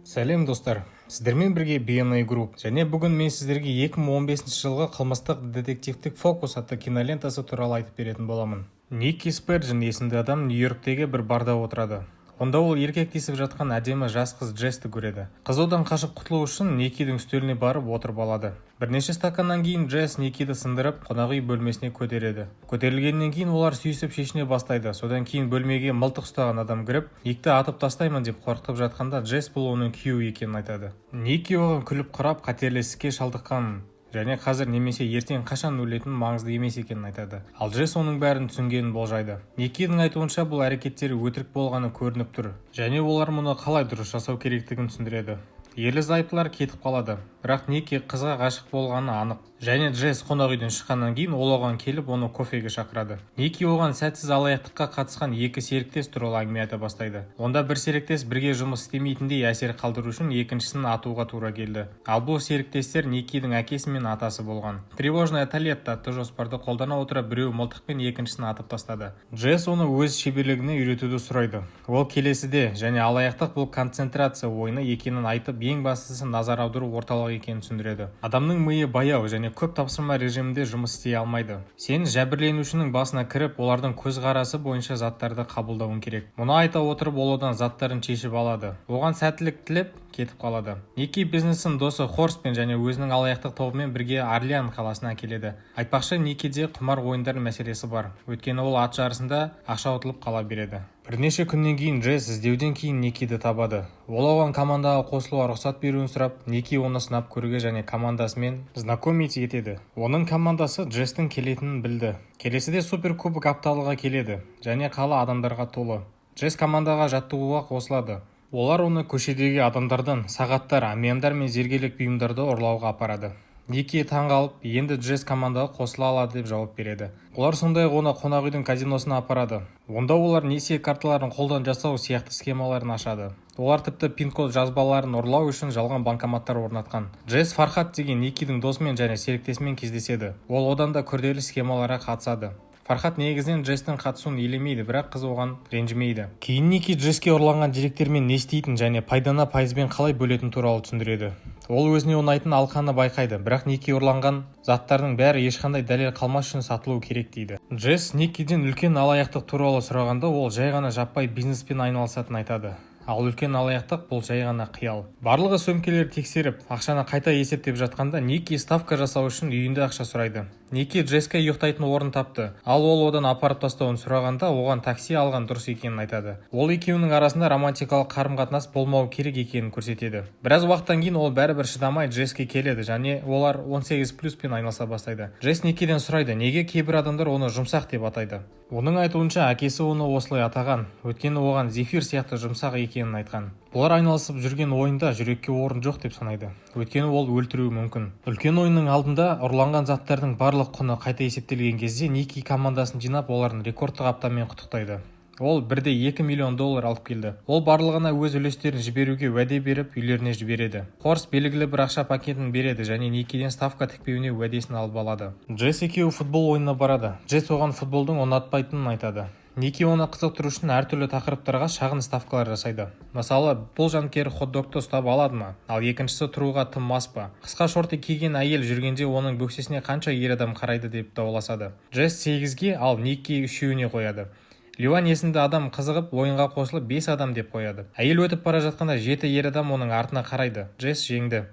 Сәлем достар, сіздермен бірге BNA Group және бүгін мен сіздерге 2015 жылғы қылмыстық детективтік фокус атты кинолентасы туралы айтып беретін боламын. Никки Сперджин есімді адам Нью-Йорктегі бір барда отырады. Онда ол еркектесіп жатқан әдемі жас қыз Джессті көреді. Қыз одан қашып құтылу үшін Никкидің үстеліне барып отырып алады. Бірнеше стаканнан кейін Джесс Никкиді сындырып қонақ үй бөлмесіне көтереді. Көтерілгеннен кейін олар сүйісіп шешіне бастайды. Содан кейін бөлмеге мылтық ұстаған адам кіріп, икті атып тастаймын деп қорқытып жатқанда Джесс бұл оның күйеуі екенін айтады. Никки оған күліп қарап қатерлі ісікке шалдыққанын және қазір немесе ертең қашан өлетінін маңызды емес екенін айтады. Ал Джесс оның бәрін түсінгенін болжайды. Никкидің айтуынша бұл әрекеттері өтірік болғаны көрініп тұр және олар мұны қалай дұрыс жасау керектігін түсіндіреді. Ерлі-зайыптылар кетіп қалады, бірақ Никки қызға ғашық болғаны анық. Және Джесс қонақ үйден шыққаннан кейін ол оған келіп, оны кофеге шақырады. Никки оған сәтсіз алаяқтыққа қатысқан екі серіктес туралы әңгіме айта бастайды. Онда бір серіктес бірге жұмыс істемейтіндей әсер қалдыру үшін екіншісін атуға тура келді. Ал бұл серіктестер Никкидің әкесі мен атасы болған. Тревожная Толетта атты жоспарды қолдана отыра біреу мылтықпен екіншісін атып тастады. Джесс оны өз шеберлігіне үйретуді сұрайды. Ол келесіде және алаяқтық бұл концентрация ойыны екенін айтып, ең бастысы назар аудару орталығы екенін түсіндіреді. Адамның миы баяу және көп тапсырма режимінде жұмыс істей алмайды. Сен жәбірленушінің басына кіріп, олардың көзқарасы бойынша заттарды қабылдауың керек. Мұны айта отырып, ол одан заттарын шешіп алады. Оған сәттілік тілеп, кетіп қалады. Никки бизнесін досы Хорстпен және өзінің алаяқтық тобымен бірге Орлеан қаласына келеді. Айтпақшы, Никкиде құмар ойындар мәселесі бар. Өйткені ол ат жарысында ақша ұтылып қала береді. Бірнеше күннен кейін Джесс іздеуден кейін Никкиді табады. Ол оған командаға қосылуға рұқсат беруін сұрап, Никки оны сынап көруге және командасымен знакомить етеді. Оның командасы Джесстің келетінін білді. Келесіде суперкубок апталығы келеді және қала адамдарға толы. Джесс командаға жаттығуға қосылады. Олар оны көшедегі адамдардан сағаттар, амьяндар мен зергерлік бұйымдарды ұрлауға апарады. Никки таңғалып, енді Джесс командаға қосыла алады деп жауап береді. Олар сондай-ақ оны қонақ үйдің казиносына апарады. Онда олар несие карталарын қолдан жасау сияқты схемаларын ашады. Олар тіпті пин-код жазбаларын ұрлау үшін жалған банкоматтар орнатқан. Джесс Фархат деген Никкидің досымен және серіктесімен кездеседі. Ол одан да күрделі схемаларға қатысады. Фархат негізінен Джесстің қатысуын елемейді, бірақ қыз оған ренжімейді. Кейін Никки Джесске ұрланған деректермен не істейтін және пайданы пайызбен қалай бөлетін туралы түсіндіреді. Ол өзіне ұнайтын алқаны байқайды, бірақ Никки ұрланған заттардың бәрі ешқандай дәлел қалмас үшін сатылуы керек дейді. Джесс Никкиден үлкен алаяқтық туралы сұрағанда, ол жай ғана жаппай бизнеспен айналысатынын айтады. Ал үлкен алаяқтық бұл жай ғана қиял. Барлығы сөмкелерді тексеріп, ақшаны қайта есептеп жатқанда Никки ставка жасау үшін үйінде ақша сұрайды. Никки Джесске ұйықтайтын орын тапты. Ал ол одан апарып тастауын сұрағанда, оған такси алған дұрыс екенін айтады. Ол екеуінің арасында романтикалық қарым-қатынас болмау керек екенін көрсетеді. Біраз уақыттан кейін ол бәрібір шыдамай Джесске келеді және олар 18+пен айналыса бастайды. Джесс Никкиден сұрайды, неге кейбір адамдар оны жұмсақ деп атайды. Оның айтуынша, әкесі оны осылай атаған, өйткені оған зефир сияқты жұмсақ екенін айтқан. Олар айналысып жүрген ойында жүрекке орын жоқ деп санайды. Өйткені ол өлтіруі мүмкін. Үлкен ойынның алдында ұрланған заттардың барлық құны қайта есептелген кезде Никки командасын жинап, олардың рекордтық аптамен құттықтайды. Ол $1,2 миллион алып келді. Ол барлығына өз үлестерін жіберуге уәде беріп, үйлеріне жібереді. Хорст белгілі бір ақша пакетін береді және Никкиден ставка тікпеуіне уәдесін алып алады. Джесс екеуі футбол ойынына барады. Джесс оған футболдың ұнатпайтынын айтады. Никки оны қызықтыру үшін әртүрлі тақырыптарға шағын ставкалар жасайды. Мысалы, бұл жанкер хот-догты ұстап алады ма, ал екіншісі тұруға тым мас па. Қысқа шорты киген әйел жүргенде оның бөксесіне қанша ер адам қарайды деп дауласады. Джесс 8-ге, ал Никки 3-іне қояды. Ливан есімді адам қызығып, ойынға қосылып 5 адам деп қояды. Әйел өтіп бара жатқанда 7 ер адам оның артына қарайды. Джесс жеңді.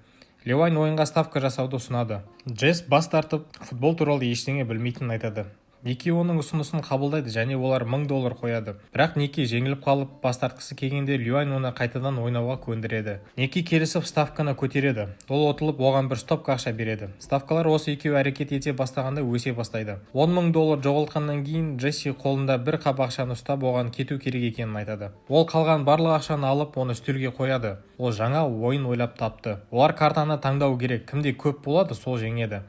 Ливан ойынға ставка жасауды ұсынады. Джесс бас тартып, футбол туралы ештеңе білмейтінін айтады. Никки оның ұсынысын қабылдайды және олар $1000 қояды. Бірақ Никки жеңіліп қалып, бас тартқысы келгенде Ливан оны қайтадан ойнауға көндіреді. Никки келісіп ставканы көтереді. Ол ұтылып, оған бір стопка ақша береді. Ставкалар осы екеуі әрекет ете бастағанда өсе бастайды. $10,000 жоғалтқаннан кейін Джесси қолында бір қап ақшаны ұстап, оған кету керек екенін айтады. Ол қалған барлық ақшаны алып, оны үстелге қояды. Ол жаңа ойын ойлап тапты. Олар картаны таңдау керек. Кімде көп болады, сол жеңеді.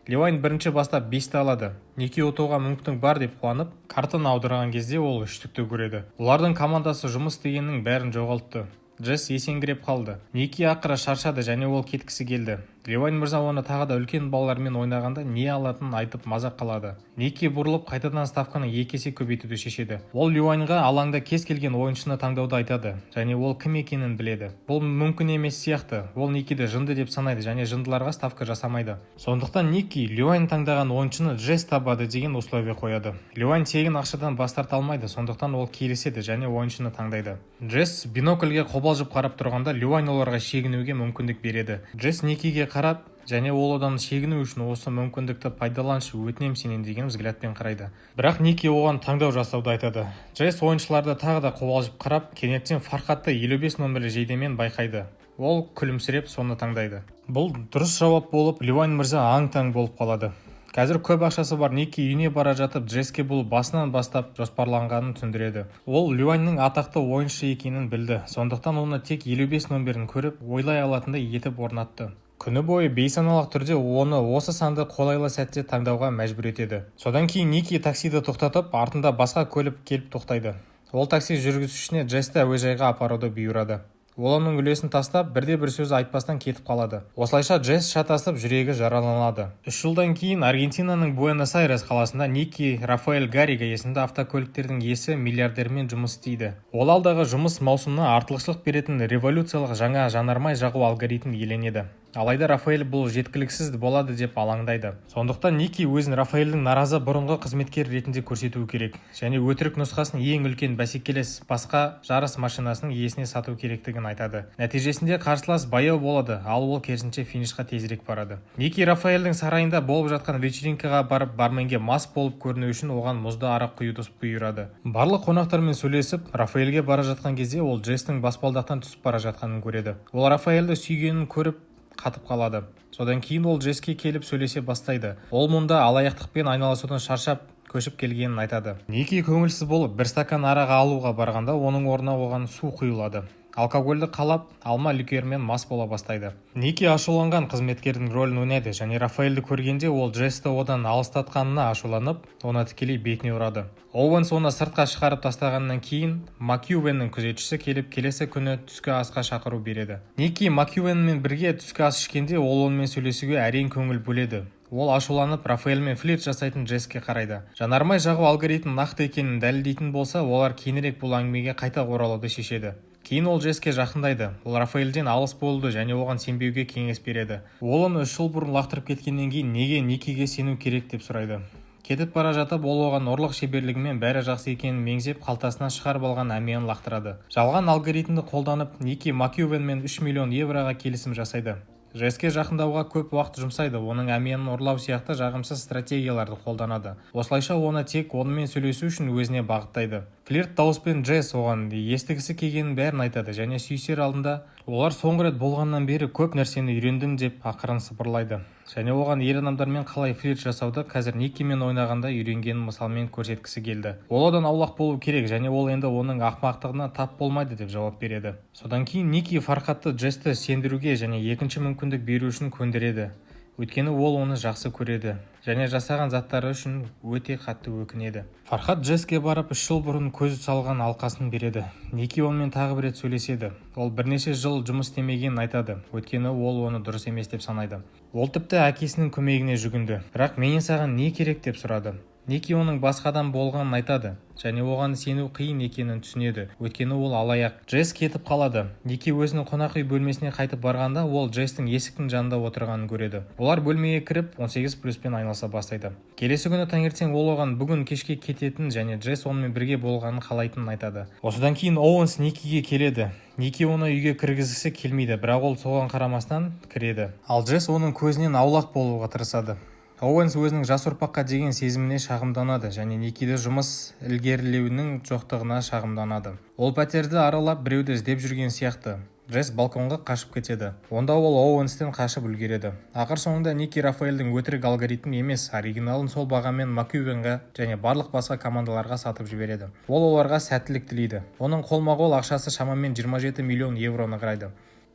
Ливайн бірінші бастап 5-ті алады. Никки ұтуға мүмкіндік бар деп қуанып, картаны аударған кезде ол 3-тікті көреді. Олардың командасы жұмыс істегеннің бәрін жоғалтты. Джесс есеңгіреп қалды. Никки ақыры шаршады және ол кеткісі келді. Левайн мырза оны тағы да үлкен балалармен ойнағанда не алатынын айтып мазақ қылады. Ники бұрылып қайтадан ставканы 2 есе көбейтуді шешеді. Ол Левайнға алаңда кез келген ойыншыны таңдауды айтады, және ол кім екенін біледі. Бұл мүмкін емес сияқты. Ол Никиді жынды деп санайды және жындыларға ставка жасамайды. Сондықтан Ники Левайн таңдаған ойыншыны Джесс табады деген условие қояды. Левайн тегін ақшадан бас тарта алмайды, сондықтан ол келіседі және ойыншыны таңдайды. Джесс бинокльге қобалжып қарап тұрғанда Левайн оларға шегінуге мүмкіндік береді. Джесс Никиге қарап, және ол одан шегіну үшін осы мүмкіндікті пайдаланшы, өтінем сенен деген взглядпен қарайды. Бірақ Ники оған таңдау жасауды айтады. Джесс ойыншыларды тағы да қобалжып қарап, кенеттен Фархатты 55 нөмірлі жейдемен байқайды. Ол күлімсіреп соны таңдайды. Бұл дұрыс жауап болып, Левайн мырза аң-таң болып қалады. Қазір көп ақшасы бар Ники үйіне бара жатып, Джесске бұл басынан бастап жоспарланғанын түсіндіреді. Ол Левайнның атақты ойыншы екенін білді, сондықтан оны тек 55 нөмірін көріп, ойлай алатындай етіп орнатты. Күні бойы бейсаналық түрде оны осы санды қолайлы сәтте таңдауға мәжбүр етеді. Содан кейін Ники таксиді тоқтатып, артында басқа көлік келіп тоқтайды. Ол такси жүргізушісіне Джессті әуежайға апаруды бұйырады. Ол оның үлесін тастап, бірде-бір сөз айтпастан кетіп қалады. Осылайша Джесс шатасып, жүрегі жараланады. 3 жылдан кейін Аргентинаның Буэнос-Айрес қаласында Ники Рафаэль Гаррига есімді автокөліктердің иесі миллиардермен жұмыс істейді. Ол алдағы жұмыс маусымына артықшылық беретін революциялық жаңа жанармай жағу алгоритмін иеленеді. Алайда Рафаэль бұл жеткіліксіз болады деп алаңдайды. Сондықтан Ники өзін Рафаэльдің наразы бұрынғы қызметкер ретінде көрсетуі керек, және өтірік нұсқасын ең үлкен бәсекелес басқа жарыс машинасының иесіне сату керектігін айтады. Нәтижесінде қарсылас баяу болады, ал ол керісінше финишқа тезірек барады. Ники Рафаэльдің сарайында болып жатқан вечеринкаға барып, барменге мас болып көріну үшін оған мұзды арақ құюды бұйырады. Барлық қонақтармен сөйлесіп, Рафаэльге бара жатқан кезде ол Джесстің баспалдақтан түсіп бара жатқанын көреді. Ол Рафаэльді сүйгенін көріп қатып қалады. Содан кейін ол Джесске келіп сөйлесе бастайды. Ол мұнда алаяқтықпен айналысудан шаршап көшіп келгенін айтады. Ники көңілсіз болып бір стакан арақ алуға барғанда оның орнына оған су құйылады. Алкогольді қалап, алма ликермен мас бола бастайды. Ники ашуланған қызметкердің рөлін ойнайды және Рафаэльді көргенде ол Джессті одан алыстатқанына ашуланып, оны тікелей бетіне ұрады. Оуэнс оны сыртқа шығарып тастағаннан кейін Макювеннің күзетшісі келіп келесі күні түскі асқа шақыру береді. Ники Макювенмен бірге түскі ас ішкенде ол онымен сөйлесуге әрең көңіл бөледі. Ол ашуланып Рафаэльмен флирт жасайтын Джесске қарайды. Жанармай жағу алгоритмі нақты екенін дәлелдейтін болса, олар кейінірек бұл әңгімеге қайта оралуды шешеді. Кейін ол Джесске жақындайды. Ол Рафаэльден алыс болды және оған сенбеуге кеңес береді. Ол оны 3 жыл бұрын лақтырып кеткеннен кейін неге Никиге сену керек деп сұрайды. Кетіп бара жатып, ол оған ұрлық шеберлігімен бәрі жақсы екенін меңзеп, қалтасынан шығарып алған әмиянын лақтырады. Жалған алгоритмді қолданып, Ники Макювенмен 3 миллион евроға келісім жасайды. Джесске жақындауға көп уақыт жұмсайды, оның әмиянын ұрлау сияқты жағымсыз стратегияларды қолданады. Осылайша оны тек онымен сөйлесу үшін өзіне бағыттайды. Флирт дауыспен Джесс оған естігісі келгенін бәрін айтады және сүйісер алдында олар соңғы рет болғаннан бері көп нәрсені үйрендім деп ақырын сыбырлайды. Және оған ер адамдармен қалай флирт жасауды қазір Никимен ойнағанда үйренгенін мысалмен көрсеткісі келді. Ол одан аулақ болу керек және ол енді оның ақымақтығына тап болмайды деп жауап береді. Содан кейін Ники Фархатты Джессті сендіруге және екінші мүмкіндік беру үшін көндіреді. Өйткені ол оны жақсы көреді және жасаған заттары үшін өте қатты өкінеді. Фархат Джесске барып 3 жыл бұрын көз салған алқасын береді. Ники онымен тағы бір рет сөйлеседі. Ол бірнеше жыл жұмыс істемегенін айтады, өйткені ол оны дұрыс емес деп санайды. Ол тіпті әкесінің көмегіне жүгінді. Бірақ менен саған не керек деп сұрады. Ники оның басқадан болғанын айтады және оған сену қиын екенін түсінеді, өйткені ол алаяқ. Джесс кетіп қалады. Ники өзінің қонақ үй бөлмесіне қайтып барғанда ол Джесстің есіктің жанында отырғанын көреді. Олар бөлмеге кіріп 18+пен айналыса бастайды. Келесі күні таңертең ол оған бүгін кешке кететінін және Джесс онымен бірге болғанын қалайтынын айтады. Осыдан кейін Оуэнс Никиге келеді. Ники оны үйге кіргізгісі келмейді, бірақ ол соған қарамастан кіреді. Ал Джесс оның көзінен аулақ болуға тырысады. Оуэнс өзінің жас ұрпаққа деген сезіміне шағымданады және Никиді жұмыс ілгерілеуінің жоқтығына шағымданады. Ол пәтерді аралап біреуді іздеп жүрген сияқты. Джесс балконға қашып кетеді. Онда ол Оуэнстен қашып үлгереді. Ақыр соңында Ники Рафаэльдің өтірік алгоритмі емес, оригиналын сол бағамен Макювенға және барлық басқа командаларға сатып жібереді. Ол оларға сәттілік тілейді. Оның қолма-қол ақшасы шамамен 27 миллион евроны құрайды.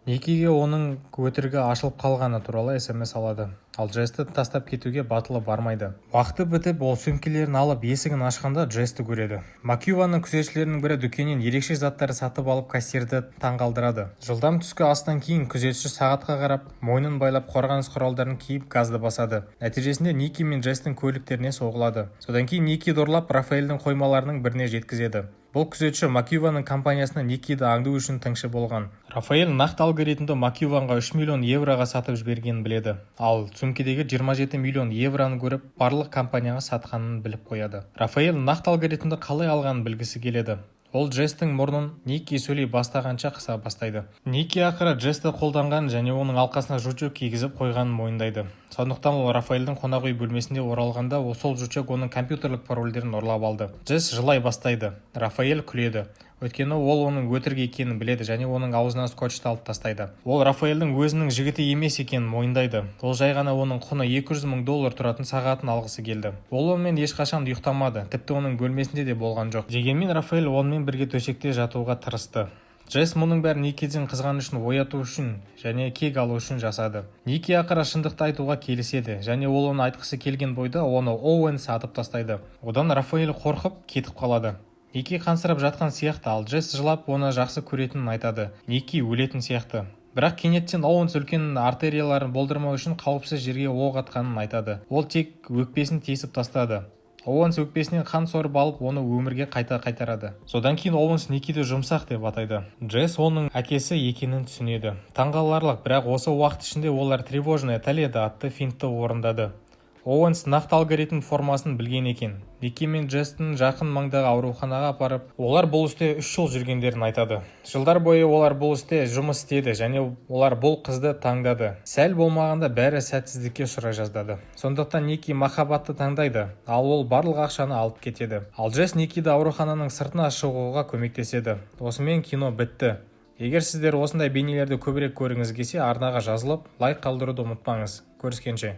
Никиге оның өтірігі ашылып қалғаны туралы SMS алады. Ал Джесті тастап кетуге батылы бармайды. Уақыты бітіп, ол сөмкелерін алып есігін ашқанда Джесті көреді. Макюваның күзетшілерінің бірі дүкеннен ерекше заттарды сатып алып кассирді таңғалдырады. Жылдам түскі астан кейін күзетші сағатқа қарап, мойнын байлап қорғаныс құралдарын киіп газды басады. Нәтижесінде Ники мен Джестің көліктеріне соғылады. Содан кейін Ники дорлап Рафаэльдің қоймаларының біріне жеткізеді. Бұл күзетші Макюваның компаниясына Никиді аңду үшін тыңшы болған. Рафаэль нақты алгоритмді Макюванға 3 миллион евроға сатып жібергенін біледі. Ал сөмкедегі 27 миллион евроны көріп, барлық компанияға сатқанын біліп қояды. Рафаэль нақты алгоритмді қалай алғанын білгісі келеді. Ол Джестің мұрнын Ники сөйлей бастағанша қыса бастайды. Ники ақыры Джесті қолданған және оның алқасына жучок кигізіп қойғанын мойындайды. Сондықтан ол Рафаэльдің қонақ үй бөлмесінде оралғанда, сол жучок оның компьютерлік парольдерін ұрлап алды. Джесс жылай бастайды. Рафаэль күледі. Өйткені ол оның өтірік екенін біледі және оның аузына скотчты алып тастайды. Ол Рафаэльдің өзінің жігіті емес екенін мойындайды. Ол жай ғана оның құны $200 мың тұратын сағатын алғысы келді. Ол онымен ешқашан ұйықтамады, тіпті оның бөлмесінде де болған жоқ. Дегенмен Рафаэль онымен бірге төсекте жатуға тырысты. Джесс мұның бәрін Никиден қызғанышын ояту үшін және кек алу үшін жасады. Ники ақыры шындықты айтуға келіседі және ол оны айтқысы келген бойда оны Оуэнс атып тастайды. Одан Рафаэль қорқып кетіп қалады. Ники қансырап жатқан сияқты, ал Джесс жылап оны жақсы көретінін айтады. Ники өлетін сияқты. Бірақ кенеттен Оуэнс үлкен артерияларын болдырмау үшін қауіпсіз жерге оқ атқанын айтады. Ол тек өкпесін тесіп тастады. Оуэнс өкпесінен қан сорып алып, оны өмірге қайта қайтарады. Содан кейін Оуэнс Никиді жұмсақ деп атайды. Джесс оның әкесі екенін түсінеді. Таңғаларлық, бірақ осы уақыт ішінде олар тревожная Толедо атты финтті орындады. Оуэнс нақты алгоритм формасын білген екен. Ники мен Джестің жақын маңдағы ауруханаға апарып, олар бұл істе 3 жыл жүргендерін айтады. Жылдар бойы олар бұл істе жұмыс істеді және олар бұл қызды таңдады. Сәл болмағанда бәрі сәтсіздікке ұшырай жаздады. Сондықтан Ники махаббатты таңдайды, ал ол барлық ақшаны алып кетеді. Ал Джесс Никиді аурухананың сыртына шығуға көмектеседі. Осымен кино бітті. Егер сіздер осындай бейнелерді көбірек көргіңіз келсе, арнаға жазылып, лайк қалдыруды ұмытпаңыз. Көріскенше.